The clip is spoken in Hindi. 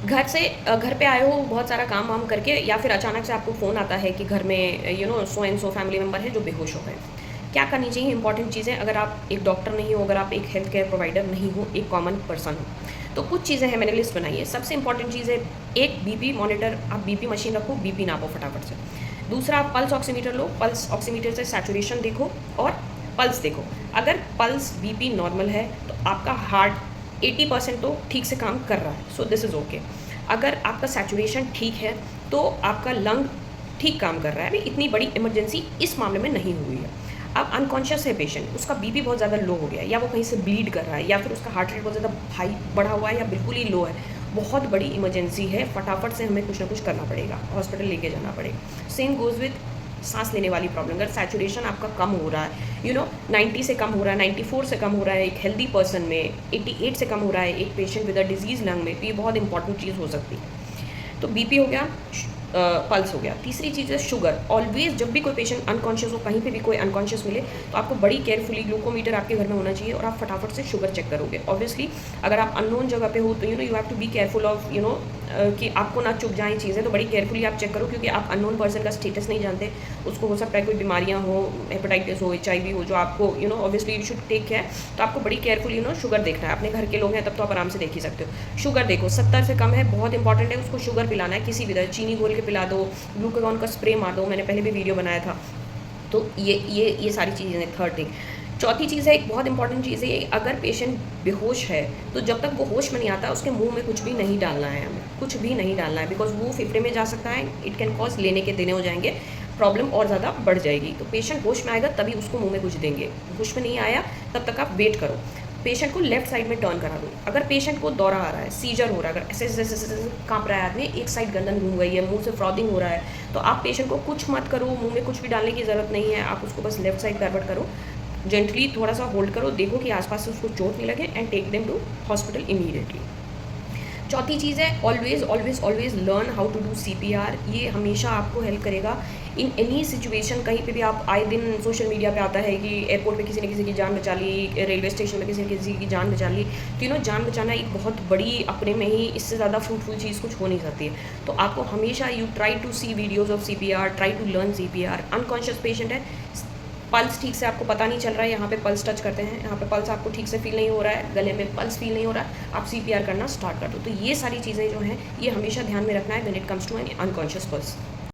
घर पे आए हो बहुत सारा काम वाम करके, या फिर अचानक से आपको फ़ोन आता है कि घर में so and so family member है जो बेहोश हो गए। क्या करनी चाहिए इंपॉर्टेंट चीज़ें? अगर आप एक डॉक्टर नहीं हो, अगर आप एक हेल्थ केयर प्रोवाइडर नहीं हो, एक कॉमन पर्सन हो, तो कुछ चीज़ें हैं, मैंने लिस्ट बनाई है। सबसे इंपॉर्टेंट चीज़ है, एक बीपी मॉनिटर, आप बीपी मशीन रखो, बीपी नापो फटाफट से। दूसरा, आप पल्स ऑक्सीमीटर लो, पल्स ऑक्सीमीटर से सैचुरेशन देखो और पल्स देखो। अगर पल्स बीपी नॉर्मल है तो आपका हार्ट 80% तो ठीक से काम कर रहा है, सो दिस इज़ ओके। अगर आपका सैचुरेशन ठीक है तो आपका लंग ठीक काम कर रहा है। अभी इतनी बड़ी इमरजेंसी इस मामले में नहीं हुई है। अब अनकॉन्शियस है पेशेंट, उसका बीपी बहुत ज़्यादा लो हो गया है, या वो कहीं से ब्लीड कर रहा है, या फिर उसका हार्ट रेट बहुत ज़्यादा हाई बढ़ा हुआ है, या बिल्कुल ही लो है, बहुत बड़ी इमरजेंसी है, फटाफट से हमें कुछ ना कुछ करना पड़ेगा, हॉस्पिटल लेके जाना पड़ेगा। सेम गोज़ विद सांस लेने वाली प्रॉब्लम। अगर सैचुरेशन आपका कम हो रहा है, 90 से कम हो रहा है, 94 से कम हो रहा है एक हेल्दी पर्सन में, 88 से कम हो रहा है एक patient with a disease lung में, तो ये बहुत इंपॉर्टेंट चीज़ हो सकती है। तो बीपी हो गया, पल्स हो गया। तीसरी चीज़ है शुगर। ऑलवेज जब भी कोई पेशेंट अनकॉन्शियस हो, कहीं पे भी कोई अनकॉन्शियस मिले, तो आपको बड़ी केयरफुली ग्लूकोमीटर आपके घर में होना चाहिए और आप फटाफट से शुगर चेक करोगे। ऑब्वियसली अगर आप अननोन जगह पे हो तो you have to be careful of कि आपको ना चुप जाएँ चीज़ें, तो बड़ी केयरफुली आप चेक करो, क्योंकि आप अननोन पर्सन का स्टेटस नहीं जानते। उसको हो सकता है कोई बीमारियाँ हो, हेपेटाइटिस हो, HIV हो, जो आपको obviously you should take care. तो आपको बड़ी केयरफुली शुगर देखना है। अपने घर के लोग हैं तब तो आप आराम से देख ही सकते हो। शुगर देखो 70 से कम है, बहुत इंपॉर्टेंट है, उसको शुगर पिलाना है किसी भी तरह, चीनी घोल के पिला दो, ग्लूकागॉन का स्प्रे मार दो, मैंने पहले भी वीडियो बनाया था। तो ये सारी चीज़ें हैं। थर्ड थिंग, चौथी चीज़ है, एक बहुत इंपॉर्टेंट चीज़ है, अगर पेशेंट बेहोश है तो जब तक वो होश में नहीं आता उसके मुंह में कुछ भी नहीं डालना है, हमें कुछ भी नहीं डालना है, बिकॉज वो फेफड़े में जा सकता है, इट कैन कॉज लेने के देने हो जाएंगे, प्रॉब्लम और ज़्यादा बढ़ जाएगी। तो पेशेंट होश में आएगा तभी उसको मुंह में कुछ देंगे, होश में नहीं आया तब तक आप वेट करो। पेशेंट को लेफ्ट साइड में टर्न करा दो। अगर पेशेंट को दौरा आ रहा है, सीजर हो रहा है, अगर ऐसे ऐसे ऐसे काँप रहा है आदमी, एक साइड गर्दन घूम गई है, मुंह से फ्रॉदिंग हो रहा है, तो आप पेशेंट को कुछ मत करो, मुंह में कुछ भी डालने की ज़रूरत नहीं है, आप उसको बस लेफ्ट साइड डाइवर्ट करो, जेंटली थोड़ा सा होल्ड करो, देखो कि आसपास से उसको चोट नहीं लगे, and take them to hospital immediately. चौथी चीज़ है, always always always learn how to do CPR। ये हमेशा आपको हेल्प करेगा इन एनी सिचुएशन। कहीं पे भी आप आए दिन सोशल मीडिया पे आता है कि एयरपोर्ट पे किसी ने किसी की जान बचा ली, रेलवे स्टेशन पे किसी ने किसी की जान बचा ली, तो जान बचाना एक बहुत बड़ी अपने में ही, इससे ज़्यादा फ्रूटफुल चीज़ कुछ हो नहीं सकती है। तो आपको हमेशा you try to see videos of CPR, try to learn CPR। Unconscious patient है, पल्स ठीक से आपको पता नहीं चल रहा है, यहाँ पे पल्स टच करते हैं, यहाँ पे पल्स आपको ठीक से फील नहीं हो रहा है, गले में पल्स फील नहीं हो रहा है, आप CPR करना स्टार्ट कर दो। तो ये सारी चीज़ें जो हैं ये हमेशा ध्यान में रखना है when it comes to an unconscious person.